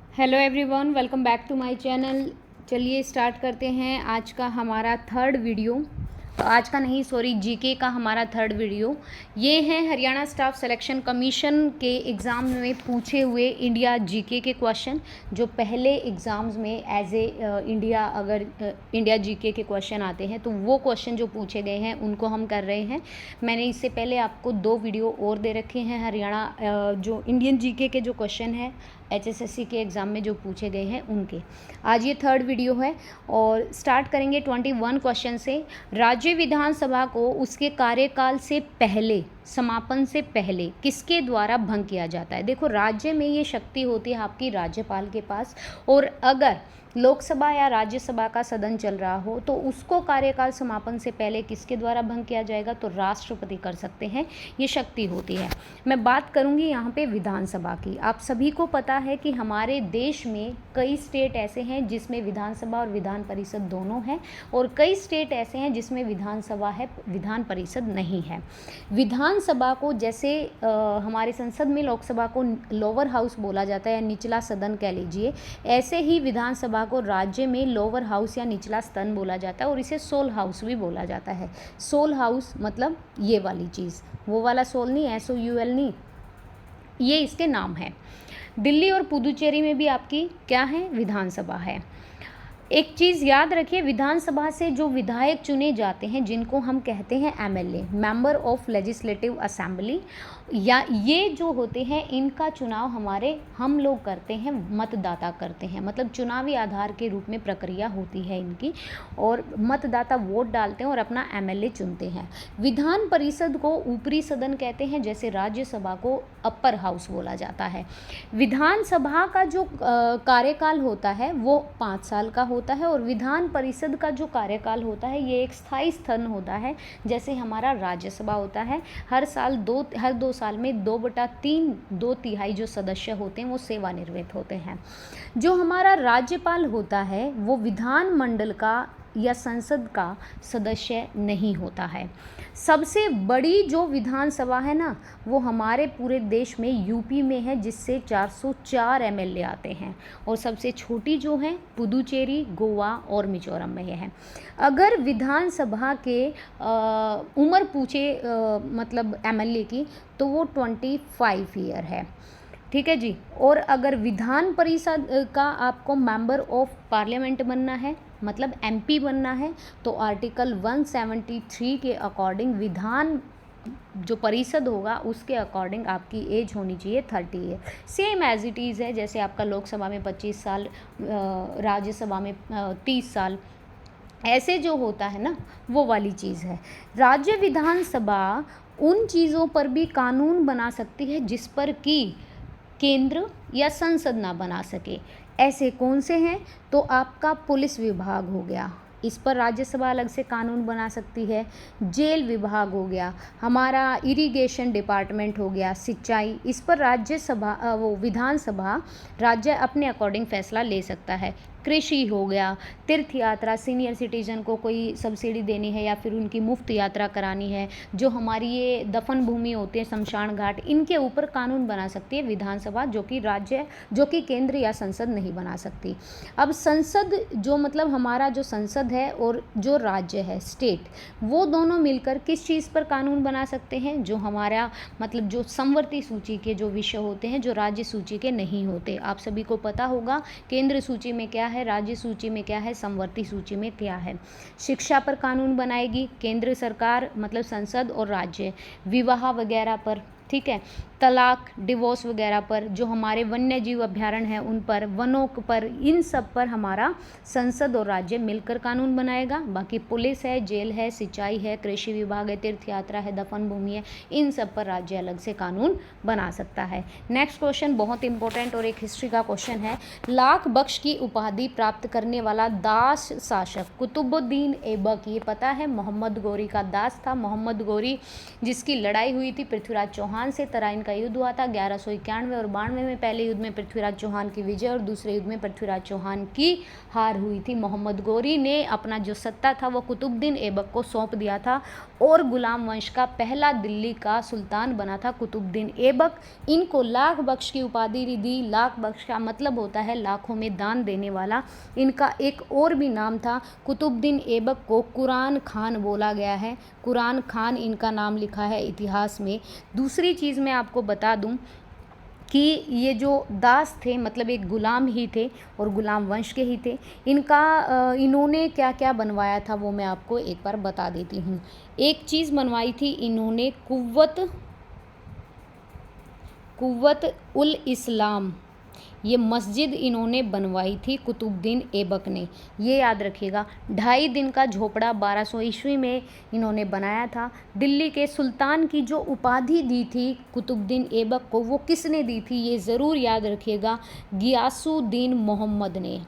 Hello everyone, welcome back to my channel. चलिए start करते हैं आज का हमारा थर्ड वीडियो। आज का नहीं, सॉरी, जीके का हमारा थर्ड वीडियो। ये है हरियाणा स्टाफ सिलेक्शन कमीशन के एग्ज़ाम में पूछे हुए इंडिया जीके के क्वेश्चन, जो पहले एग्ज़ाम्स में एज ए इंडिया अगर इंडिया जीके के क्वेश्चन आते हैं तो वो क्वेश्चन जो पूछे गए हैं उनको हम कर रहे हैं। मैंने इससे पहले आपको 2 वीडियो और दे रखे हैं हरियाणा जो इंडियन जीके के जो क्वेश्चन है एचएसएससी के एग्ज़ाम में जो पूछे गए हैं उनके। आज ये थर्ड वीडियो है और स्टार्ट करेंगे 21 क्वेश्चन से। राज्य विधानसभा को उसके कार्यकाल से पहले, समापन से पहले किसके द्वारा भंग किया जाता है? देखो, राज्य में ये शक्ति होती है आपकी राज्यपाल के पास, और अगर लोकसभा या राज्यसभा का सदन चल रहा हो तो उसको कार्यकाल समापन से पहले किसके द्वारा भंग किया जाएगा? तो राष्ट्रपति कर सकते हैं, ये शक्ति होती है। मैं बात करूंगी यहाँ पे विधानसभा की। आप सभी को पता है कि हमारे देश में कई स्टेट ऐसे हैं जिसमें विधानसभा और विधान परिषद दोनों हैं, और कई स्टेट ऐसे हैं जिसमें विधानसभा है, विधान परिषद नहीं है। विधानसभा को जैसे हमारे संसद में लोकसभा को लोअर हाउस बोला जाता है या निचला सदन कह लीजिए, ऐसे ही विधानसभा को राज्य में लोअर हाउस या निचला सदन बोला जाता है, और इसे सोल हाउस भी बोला जाता है। सोल हाउस मतलब ये वाली चीज़, वो वाला सोल नहीं, SOUL नहीं, ये इसके नाम है। दिल्ली और पुदुचेरी में भी आपकी क्या है? विधानसभा है। एक चीज़ याद रखिए, विधानसभा से जो विधायक चुने जाते हैं जिनको हम कहते हैं MLA, member of legislative assembly, या ये जो होते हैं इनका चुनाव हम लोग करते हैं, मतदाता करते हैं। मतलब चुनावी आधार के रूप में प्रक्रिया होती है इनकी, और मतदाता वोट डालते हैं और अपना MLA चुनते हैं। विधान परिषद को ऊपरी सदन कहते हैं, जैसे राज्यसभा को अपर हाउस बोला जाता है। विधानसभा का जो कार्यकाल होता है वो 5 साल का होता है, और विधान परिषद का जो कार्यकाल होता है ये एक स्थायी स्थन होता है, जैसे हमारा राज्यसभा होता है। हर 2 साल में 2/3, 2/3 जो सदस्य होते हैं वो सेवानिवृत्त होते हैं। जो हमारा राज्यपाल होता है वो विधानमंडल का या संसद का सदस्य नहीं होता है। सबसे बड़ी जो विधानसभा है ना, वो हमारे पूरे देश में यूपी में है, जिससे 404 MLA आते हैं, और सबसे छोटी जो है पुदुचेरी, गोवा और मिजोरम में है। अगर विधानसभा के उम्र पूछे मतलब MLA की, तो वो 25 ईयर है, ठीक है जी। और अगर विधान परिषद का आपको मेंबर ऑफ पार्लियामेंट बनना है, मतलब MP बनना है, तो आर्टिकल 173 के अकॉर्डिंग विधान जो परिषद होगा उसके अकॉर्डिंग आपकी एज होनी चाहिए 30 year. Same age it is है, जैसे आपका लोकसभा में 25 साल, राज्यसभा में 30 साल, ऐसे जो होता है ना, वो वाली चीज़ है। राज्य विधानसभा उन चीज़ों पर भी कानून बना सकती है जिस पर कि केंद्र या संसद ना बना सके। ऐसे कौन से हैं? तो आपका पुलिस विभाग हो गया, इस पर राज्यसभा अलग से कानून बना सकती है। जेल विभाग हो गया, हमारा इरिगेशन डिपार्टमेंट हो गया, सिंचाई, इस पर राज्यसभा वो विधानसभा राज्य अपने अकॉर्डिंग फैसला ले सकता है। कृषि हो गया, तीर्थ यात्रा, सीनियर सिटीजन को कोई सब्सिडी देनी है या फिर उनकी मुफ्त यात्रा करानी है, जो हमारी ये दफन भूमि होते हैं, शमशान घाट, इनके ऊपर कानून बना सकती है विधानसभा, जो कि केंद्र या संसद नहीं बना सकती। अब संसद जो मतलब हमारा जो संसद है और जो राज्य है, स्टेट, वो दोनों मिलकर किस चीज़ पर कानून बना सकते हैं? जो हमारा मतलब जो समवर्ती सूची के जो विषय होते हैं, जो राज्य सूची के नहीं होते। आप सभी को पता होगा केंद्र सूची में क्या है, राज्य सूची में क्या है, समवर्ती सूची में क्या है। शिक्षा पर कानून बनाएगी केंद्र सरकार, मतलब संसद और राज्य। विवाह वगैरह पर, ठीक है, तलाक, डिवोर्स वगैरह पर, जो हमारे वन्य जीव अभ्यारण्य हैं उन पर, वनों पर, इन सब पर हमारा संसद और राज्य मिलकर कानून बनाएगा। बाकी पुलिस है, जेल है, सिंचाई है, कृषि विभाग है, तीर्थ यात्रा है, दफन भूमि है, इन सब पर राज्य अलग से कानून बना सकता है। नेक्स्ट क्वेश्चन बहुत इंपॉर्टेंट और एक हिस्ट्री का क्वेश्चन है। लाख बख्श की उपाधि प्राप्त करने वाला दास शासक कुतुबुद्दीन ऐबक, ये पता है मोहम्मद गौरी का दास था। मोहम्मद गौरी जिसकी लड़ाई हुई थी पृथ्वीराज चौहान चौहान से तराइन का युद्ध हुआ था 1191 और 92 में। पहले युद्ध में पृथ्वीराज चौहान की विजय और दूसरे युद्ध में पृथ्वीराज चौहान की हार हुई थी। मोहम्मद गोरी ने अपना जो सत्ता था वो कुतुबुद्दीन ऐबक को सौंप दिया था और गुलाम वंश का पहला दिल्ली का सुल्तान बना था कुतुबुद्दीन ऐबक। इनको लाख बख्श की उपाधि दी। लाख बख्श का मतलब होता है लाखों में दान देने वाला। इनका एक और भी नाम था। कुतुबुद्दीन ऐबक को कुरान खान बोला गया है। कुरान खान इनका नाम लिखा है इतिहास में। दूसरी चीज़ मैं आपको बता दूं कि ये जो दास थे मतलब एक गुलाम ही थे और गुलाम वंश के ही थे। इन्होंने क्या क्या बनवाया था वो मैं आपको एक बार बता देती हूँ। एक चीज़ बनवाई थी इन्होंने कुव्वत उल इस्लाम, ये मस्जिद इन्होंने बनवाई थी कुतुबुद्दीन ऐबक ने, ये याद रखिएगा। 2.5 दिन का झोपड़ा 1200 ईस्वी में इन्होंने बनाया था। दिल्ली के सुल्तान की जो उपाधि दी थी कुतुबुद्दीन ऐबक को वो किसने दी थी ये ज़रूर याद रखिएगा, गियासुद्दीन मोहम्मद ने।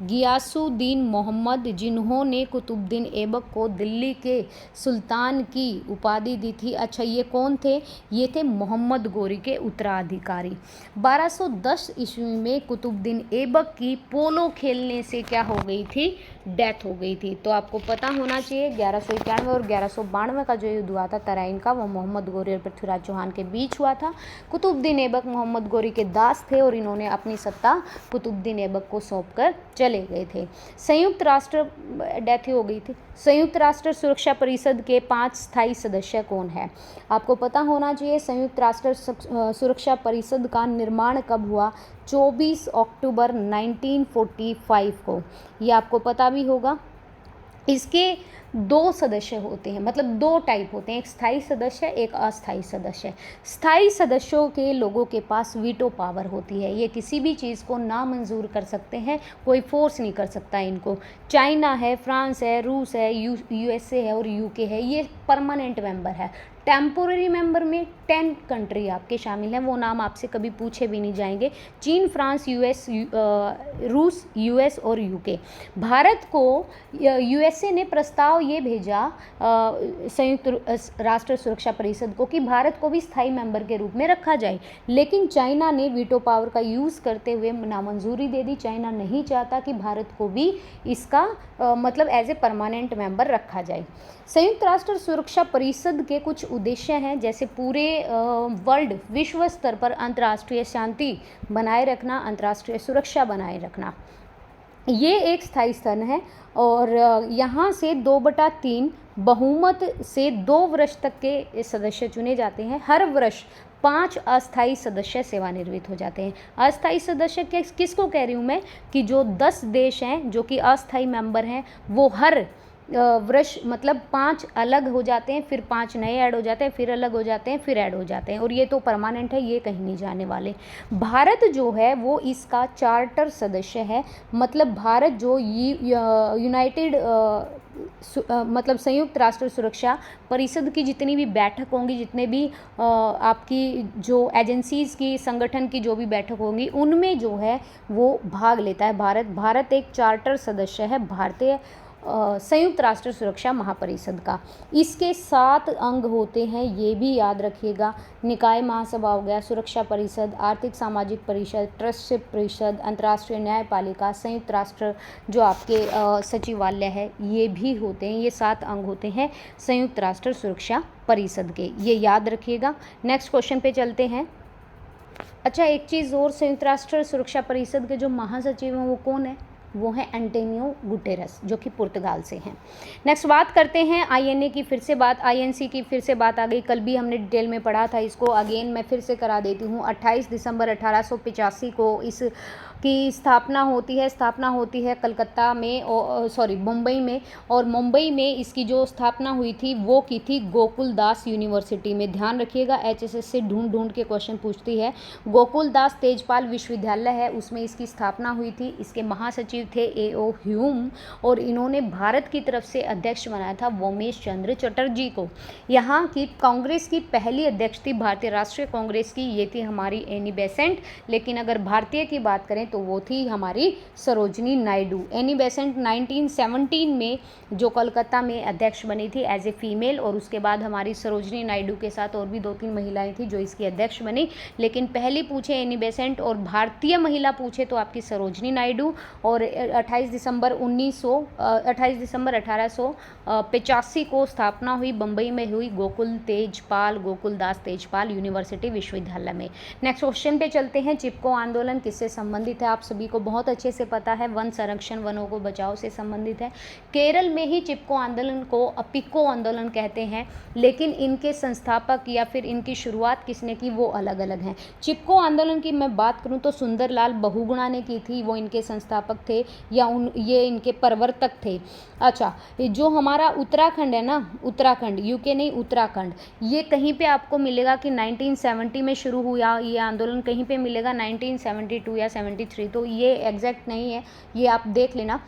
गियासुद्दीन मोहम्मद जिन्होंने कुतुबुद्दीन ऐबक को दिल्ली के सुल्तान की उपाधि दी थी। अच्छा ये कौन थे? ये थे मोहम्मद गोरी के उत्तराधिकारी। 1210 ईस्वी में कुतुबुद्दीन ऐबक की पोलो खेलने से क्या हो गई थी? डेथ हो गई थी। तो आपको पता होना चाहिए 1191 और 1192 का जो युद्ध हुआ था तराइन का वो मोहम्मद गोरी और पृथ्वीराज चौहान के बीच हुआ था। कुतुबुद्दीन ऐबक मोहम्मद गोरी के दास थे और इन्होंने अपनी सत्ता कुतुबुद्दीन ऐबक को सौंप कर चले गए थे। संयुक्त राष्ट्र डेथ हो गई थी। संयुक्त राष्ट्र सुरक्षा परिषद के 5 स्थायी सदस्य कौन है? आपको पता होना चाहिए संयुक्त राष्ट्र सुरक्षा परिषद का निर्माण कब हुआ? 24 अक्टूबर 1945 को। ये आपको पता भी होगा। इसके 2 सदस्य होते हैं, मतलब 2 टाइप होते हैं, एक स्थायी सदस्य एक अस्थायी सदस्य। स्थायी सदस्यों के लोगों के पास वीटो पावर होती है, ये किसी भी चीज़ को नामंजूर कर सकते हैं, कोई फोर्स नहीं कर सकता इनको। चाइना है, फ्रांस है, रूस है, यूएसए है और यूके है, ये परमानेंट मेंबर है। टेम्पोररी मेंबर में 10 कंट्री आपके शामिल हैं, वो नाम आपसे कभी पूछे भी नहीं जाएंगे। चीन, फ्रांस, रूस, यूएस और यूके। भारत को यूएसए ने प्रस्ताव ये भेजा संयुक्त राष्ट्र सुरक्षा परिषद को कि भारत को भी स्थायी मेंबर के रूप में रखा जाए, लेकिन चाइना ने वीटो पावर का यूज़ करते हुए नामंजूरी दे दी। चाइना नहीं चाहता कि भारत को भी इसका मतलब एज ए परमानेंट मेंबर रखा जाए। संयुक्त राष्ट्र सुरक्षा परिषद के कुछ उद्देश्य हैं, जैसे पूरे वर्ल्ड विश्व स्तर पर अंतर्राष्ट्रीय शांति बनाए रखना, अंतर्राष्ट्रीय सुरक्षा बनाए रखना, ये एक स्थायी स्तन है। और यहाँ से 2/3 बहुमत से 2 वर्ष तक के सदस्य चुने जाते हैं। हर वर्ष 5 अस्थायी सदस्य सेवानिवृत्त हो जाते हैं। अस्थायी सदस्य किसको कह रही हूँ मैं, कि जो 10 देश हैं जो कि अस्थायी मेंबर हैं वो हर वर्ष मतलब 5 अलग हो जाते हैं, फिर 5 नए ऐड हो जाते हैं, फिर अलग हो जाते हैं, फिर ऐड हो जाते हैं, और ये तो परमानेंट है, ये कहीं नहीं जाने वाले। भारत जो है वो इसका चार्टर सदस्य है, मतलब भारत जो यूनाइटेड मतलब संयुक्त राष्ट्र सुरक्षा परिषद की जितनी भी बैठक होंगी, जितने भी आपकी जो एजेंसीज़ की संगठन की जो भी बैठक होंगी उनमें जो है वो भाग लेता है भारत। भारत एक चार्टर सदस्य है भारतीय संयुक्त राष्ट्र सुरक्षा महापरिषद का। इसके 7 अंग होते हैं, ये भी याद रखिएगा। निकाय महासभा हो गया, सुरक्षा परिषद, आर्थिक सामाजिक परिषद, ट्रस्टशिप परिषद, अंतर्राष्ट्रीय न्यायपालिका, संयुक्त राष्ट्र जो आपके सचिवालय है, ये भी होते हैं। ये 7 अंग होते हैं संयुक्त राष्ट्र सुरक्षा परिषद के, ये याद रखिएगा। नेक्स्ट क्वेश्चन पे चलते हैं। अच्छा एक चीज़ और, संयुक्त राष्ट्र सुरक्षा परिषद के जो महासचिव हैं वो कौन है? वो है एंटोनियो गुटेरस, जो कि पुर्तगाल से हैं। नेक्स्ट बात करते हैं आईएनए की, फिर से बात, आईएनसी की फिर से बात आ गई। कल भी हमने डिटेल में पढ़ा था इसको, अगेन मैं फिर से करा देती हूँ। 28 दिसंबर 1885 को इस की स्थापना होती है कलकत्ता में, मुंबई में, और मुंबई में इसकी जो स्थापना हुई थी वो की थी गोकुलदास यूनिवर्सिटी में। ध्यान रखिएगा, एचएसएस से ढूंढ के क्वेश्चन पूछती है। गोकुलदास तेजपाल विश्वविद्यालय है, उसमें इसकी स्थापना हुई थी। इसके महासचिव सचिव थे A.O. ह्यूम, और इन्होंने भारत की तरफ से अध्यक्ष बनाया था वोमेश चंद्र चटर्जी को। यहाँ की कांग्रेस की पहली अध्यक्ष थी भारतीय राष्ट्रीय कांग्रेस की, ये थी हमारी एनी बेसेंट। लेकिन अगर भारतीय की बात करें तो वो थी हमारी सरोजनी नायडू। एनी बेसेंट 1917 में जो कोलकाता में अध्यक्ष बनी थी एज ए फीमेल, और उसके बाद हमारी सरोजनी नायडू के साथ और भी 2-3 महिलाएं थी जो इसकी अध्यक्ष बनी। लेकिन पहली पूछे एनी बेसेंट और भारतीय महिला पूछे तो आपकी सरोजनी नायडू। और 28 दिसंबर 1885 को स्थापना हुई, बम्बई में हुई गोकुल दास तेजपाल यूनिवर्सिटी विश्वविद्यालय में। नेक्स्ट क्वेश्चन पे चलते हैं। चिपको आंदोलन किससे संबंधित है? आप सभी को बहुत अच्छे से पता है, वन संरक्षण वनों को बचाओ से संबंधित है। केरल में ही चिपको आंदोलन को अपिको आंदोलन कहते हैं, लेकिन इनके संस्थापक या फिर इनकी शुरुआत किसने की वो अलग अलग हैं। चिपको आंदोलन की मैं बात करूं तो सुंदरलाल बहुगुणा ने की थी, वो इनके संस्थापक थे या ये इनके प्रवर्तक थे। अच्छा, जो हमारा उत्तराखंड है ना, उत्तराखंड, यूके नहीं उत्तराखंड, ये कहीं पे आपको मिलेगा कि 1970 में शुरू हुआ ये आंदोलन, कहीं पे मिलेगा 1972 या 73, तो ये एग्जैक्ट नहीं है, ये आप देख लेना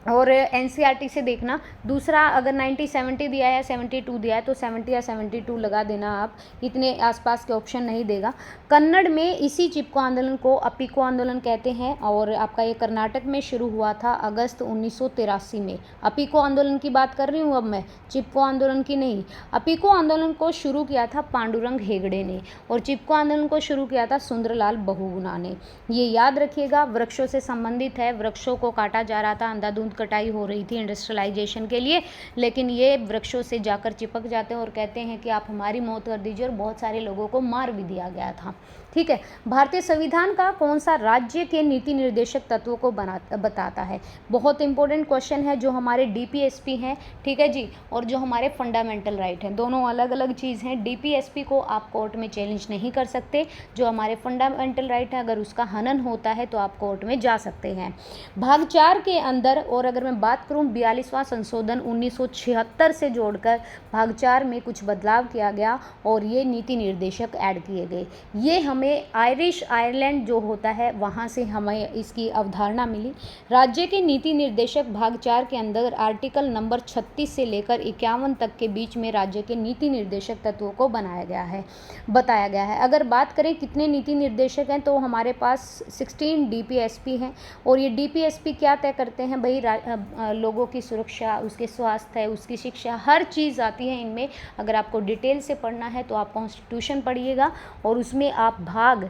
और एनसीईआरटी से देखना। दूसरा, अगर 1970 दिया है या 72 दिया है तो 70 या 72 लगा देना आप, इतने आसपास के ऑप्शन नहीं देगा। कन्नड़ में इसी चिपको आंदोलन को अपिको आंदोलन कहते हैं, और आपका ये कर्नाटक में शुरू हुआ था अगस्त 1983 में। अपिको आंदोलन की बात कर रही हूँ अब मैं, चिपको आंदोलन की नहीं। अपिको आंदोलन को शुरू किया था पांडुरंग हेगड़े ने, और चिपको आंदोलन को शुरू किया था सुंदरलाल बहुगुणा ने। ये याद रखिएगा, वृक्षों से संबंधित है। वृक्षों को काटा जा रहा था, अंधाधुंध कटाई हो रही थी इंडस्ट्रियलाइजेशन के लिए, लेकिन ये वृक्षों से जाकर चिपक जाते हैं और कहते हैं कि आप हमारी मौत कर दीजिए, और बहुत सारे लोगों को मार भी दिया गया था। ठीक है। भारतीय संविधान का कौन सा राज्य के नीति निर्देशक तत्वों को बताता है? बहुत इंपॉर्टेंट क्वेश्चन है। जो हमारे डीपीएसपी हैं, ठीक है जी, और जो हमारे फंडामेंटल राइट हैं, दोनों अलग अलग चीज़ हैं। डीपीएसपी को आप कोर्ट में चैलेंज नहीं कर सकते। जो हमारे फंडामेंटल राइट है, अगर उसका हनन होता है तो आप कोर्ट में जा सकते हैं। भाग 4 के अंदर, और अगर मैं बात करूं 42वां संशोधन 1976 से जोड़कर भाग 4 में कुछ बदलाव किया गया और ये नीति निर्देशक ऐड किए गए। ये हमें आयरिश आयरलैंड जो होता है वहाँ से हमें इसकी अवधारणा मिली। राज्य के नीति निर्देशक भाग 4 के अंदर आर्टिकल नंबर 36 से लेकर 51 तक के बीच में राज्य के नीति निर्देशक तत्वों को बताया गया है। अगर बात करें कितने नीति निर्देशक हैं, तो हमारे पास 16 डीपीएसपी हैं, और ये डीपीएसपी क्या तय करते हैं भाई? लोगों की सुरक्षा, उसके स्वास्थ्य, उसकी शिक्षा, हर चीज़ आती है इनमें। अगर आपको डिटेल से पढ़ना है तो आप कॉन्स्टिट्यूशन पढ़िएगा, और उसमें आप भाग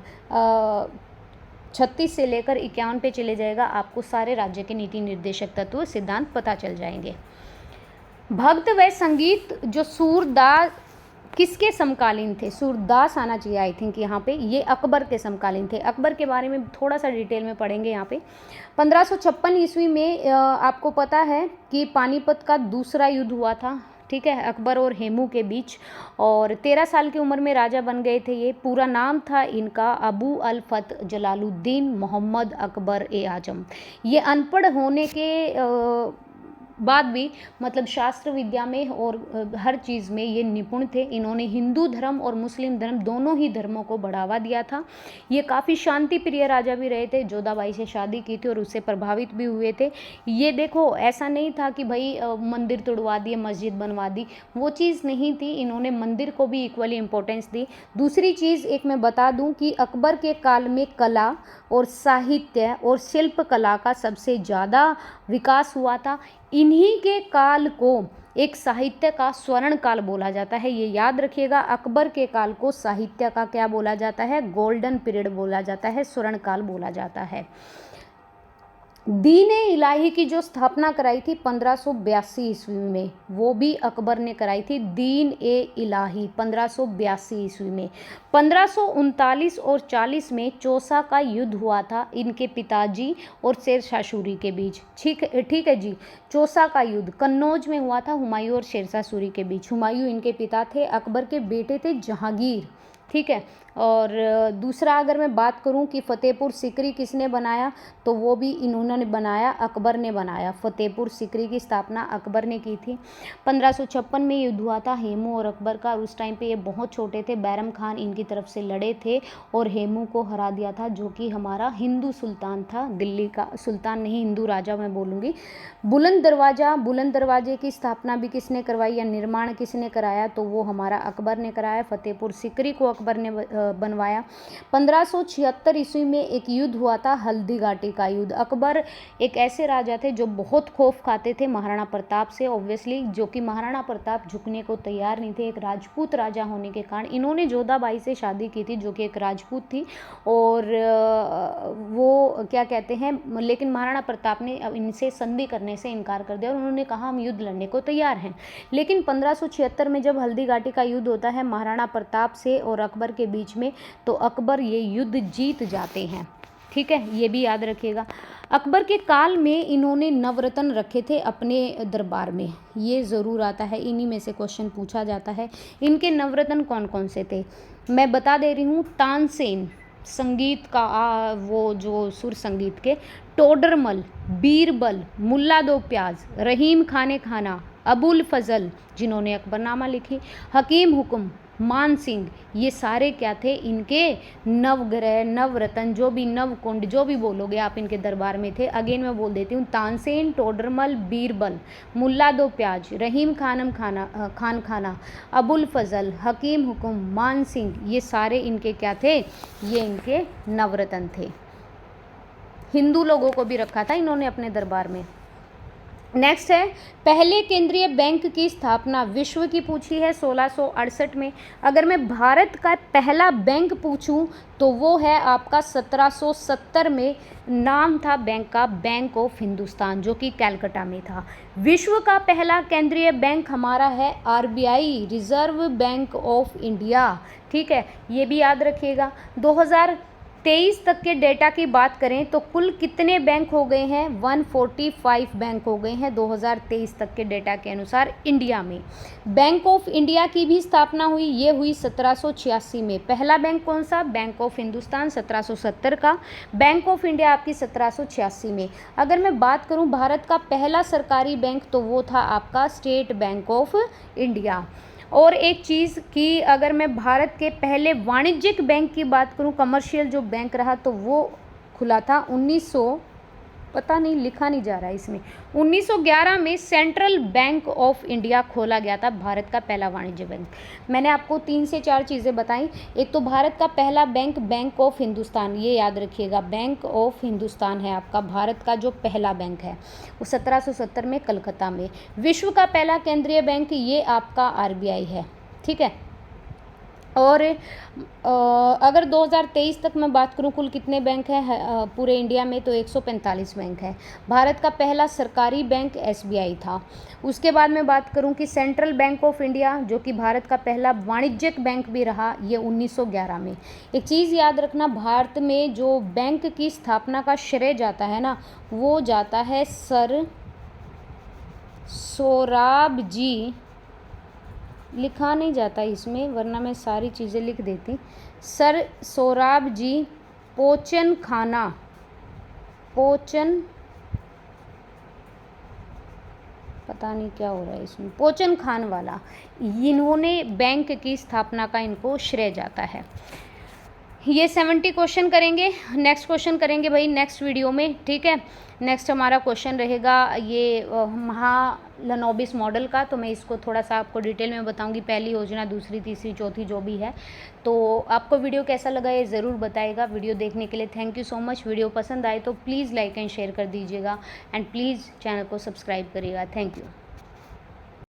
36 से लेकर 51 पे चले जाएगा, आपको सारे राज्य के नीति निर्देशक तत्व सिद्धांत पता चल जाएंगे। भक्त व संगीत जो सूरदास किसके समकालीन थे? सूरदास आना चाहिए आई थिंक यहाँ पे, ये अकबर के समकालीन थे। अकबर के बारे में थोड़ा सा डिटेल में पढ़ेंगे यहाँ पे। 1556 ईस्वी में आपको पता है कि पानीपत का दूसरा युद्ध हुआ था, ठीक है, अकबर और हेमू के बीच, और 13 साल की उम्र में राजा बन गए थे ये। पूरा नाम था इनका अबू अल फत जलालुद्दीन मोहम्मद अकबर ए आजम। ये अनपढ़ होने के बाद भी मतलब शास्त्र विद्या में और हर चीज़ में ये निपुण थे। इन्होंने हिंदू धर्म और मुस्लिम धर्म दोनों ही धर्मों को बढ़ावा दिया था। ये काफ़ी शांति प्रिय राजा भी रहे थे। जोधाबाई से शादी की थी और उससे प्रभावित भी हुए थे। ये देखो, ऐसा नहीं था कि भाई मंदिर तोड़वा दिए, मस्जिद बनवा दी, वो चीज़ नहीं थी। इन्होंने मंदिर को भी इक्वली इम्पोर्टेंस दी। दूसरी चीज़ एक मैं बता दूं कि अकबर के काल में कला और साहित्य और शिल्प कला का सबसे ज़्यादा विकास हुआ था। इन्हीं के काल को एक साहित्य का स्वर्ण काल बोला जाता है। ये याद रखिएगा, अकबर के काल को साहित्य का क्या बोला जाता है? गोल्डन पीरियड बोला जाता है, स्वर्ण काल बोला जाता है। दीन-ए इलाही की जो स्थापना कराई थी 1582 ईस्वी में, वो भी अकबर ने कराई थी। दीन-ए इलाही 1582 ईस्वी में। 1539 और 40 में चौसा का युद्ध हुआ था इनके पिताजी और शेर शाह सूरी के बीच। ठीक है जी, चौसा का युद्ध कन्नौज में हुआ था हुमायूं और शेर शाह सूरी के बीच। हुमायूं इनके पिता थे, अकबर के बेटे थे जहांगीर, ठीक है। और दूसरा अगर मैं बात करूं कि फतेहपुर सीकरी किसने बनाया, तो वो भी इन्होंने बनाया, अकबर ने बनाया। फतेहपुर सीकरी की स्थापना अकबर ने की थी। 1556 में युद्ध हुआ था हेमू और अकबर का। उस टाइम पे ये बहुत छोटे थे। बैरम खान इनकी तरफ से लड़े थे और हेमू को हरा दिया था, जो कि हमारा हिंदू सुल्तान था, दिल्ली का सुल्तान नहीं, हिंदू राजा मैं बोलूँगी। बुलंद दरवाजे की स्थापना भी किसने करवाई या निर्माण किसने कराया, तो वो हमारा अकबर ने कराया। फतेहपुर सीकरी को अकबर ने बनवाया। 1576 ईस्वी में एक युद्ध हुआ था, हल्दी घाटी का युद्ध। अकबर एक ऐसे राजा थे जो बहुत खौफ खाते थे महाराणा प्रताप से, ऑब्वियसली, जो कि महाराणा प्रताप झुकने को तैयार नहीं थे। एक राजपूत राजा होने के कारण इन्होंने जोधाबाई से शादी की थी, जो कि एक राजपूत थी, और वो क्या कहते हैं, लेकिन महाराणा प्रताप ने अब इनसे संधि करने से इनकार कर दिया और उन्होंने कहा हम युद्ध लड़ने को तैयार हैं। लेकिन 1576 में जब हल्दी घाटी का युद्ध होता है महाराणा प्रताप से और अकबर के बीच में, तो अकबर ये युद्ध जीत जाते हैं। ठीक है, ये भी याद रखिएगा। अकबर के काल में इन्होंने नवरत्न रखे थे अपने दरबार में, ये ज़रूर आता है, इन्हीं में से क्वेश्चन पूछा जाता है। इनके नवरत्न कौन कौन से थे मैं बता दे रही हूँ। तानसेन संगीत का वो जो सुर संगीत के, टोडरमल, बीरबल, मुल्ला दो प्याज, रहीम खाने खाना, अबुल फजल जिन्होंने अकबरनामा लिखी, हकीम हुक्म, मान सिंह, ये सारे क्या थे, इनके नवग्रह, नवरत्न, जो भी नवकुंड, जो भी बोलोगे आप, इनके दरबार में थे। अगेन मैं बोल देती हूँ, तानसेन, टोडरमल, बीरबल, मुल्ला दो प्याज, रहीम खान खाना, अबुल फजल, हकीम हुक्म, मान सिंह, ये सारे इनके क्या थे, ये इनके नवरत्न थे। हिंदू लोगों को भी रखा था इन्होंने अपने दरबार में। नेक्स्ट है, पहले केंद्रीय बैंक की स्थापना विश्व की पूछी है 1668 में। अगर मैं भारत का पहला बैंक पूछूं तो वो है आपका 1770 में। नाम था बैंक का बैंक ऑफ हिंदुस्तान, जो कि कलकत्ता में था। विश्व का पहला केंद्रीय बैंक हमारा है RBI, reserve bank of India. ठीक है, ये भी याद रखिएगा। 2023 तक के डेटा की बात करें तो कुल कितने बैंक हो गए हैं, 145 बैंक हो गए हैं 2023 तक के डेटा के अनुसार इंडिया में। बैंक ऑफ इंडिया की भी स्थापना हुई, ये हुई 1786 में। पहला बैंक कौन सा, बैंक ऑफ हिंदुस्तान 1770 का, बैंक ऑफ इंडिया आपकी 1786 में। अगर मैं बात करूं भारत का पहला सरकारी बैंक, तो वो था आपका स्टेट बैंक ऑफ इंडिया। और एक चीज़ कि अगर मैं भारत के पहले वाणिज्यिक बैंक की बात करूं, कमर्शियल जो बैंक रहा, तो वो खुला था 1911 में सेंट्रल बैंक ऑफ इंडिया खोला गया था, भारत का पहला वाणिज्य बैंक। मैंने आपको 3 से 4 चीज़ें बताई। एक तो भारत का पहला बैंक बैंक ऑफ हिंदुस्तान, ये याद रखिएगा, बैंक ऑफ हिंदुस्तान है आपका भारत का जो पहला बैंक है, वो 1770 में कलकत्ता में। विश्व का पहला केंद्रीय बैंक ये आपका RBI है। ठीक है, और अगर 2023 तक मैं बात करूं कुल कितने बैंक हैं पूरे इंडिया में, तो 145 बैंक है। भारत का पहला सरकारी बैंक SBI था। उसके बाद मैं बात करूं कि सेंट्रल बैंक ऑफ इंडिया, जो कि भारत का पहला वाणिज्यिक बैंक भी रहा, ये 1911 में। एक चीज़ याद रखना, भारत में जो बैंक की स्थापना का श्रेय जाता है ना, वो जाता है सर सोराबजी, लिखा नहीं जाता इसमें वरना मैं सारी चीज़ें लिख देती, सर सोराबजी पोचनखाना, पता नहीं क्या हो रहा है इसमें, पोचन खान वाला, इन्होंने बैंक की स्थापना का इनको श्रेय जाता है। ये 70 क्वेश्चन करेंगे, नेक्स्ट क्वेश्चन करेंगे भाई नेक्स्ट वीडियो में। ठीक है, नेक्स्ट हमारा क्वेश्चन रहेगा ये महालनोबिस मॉडल का, तो मैं इसको थोड़ा सा आपको डिटेल में बताऊंगी, पहली योजना, दूसरी, तीसरी, चौथी, जो भी है। तो आपको वीडियो कैसा लगा ये ज़रूर बताइएगा। वीडियो देखने के लिए thank you so much. Video पसंद आए तो प्लीज़ लाइक एंड शेयर कर दीजिएगा, एंड प्लीज़ चैनल को सब्सक्राइब करिएगा। Thank you.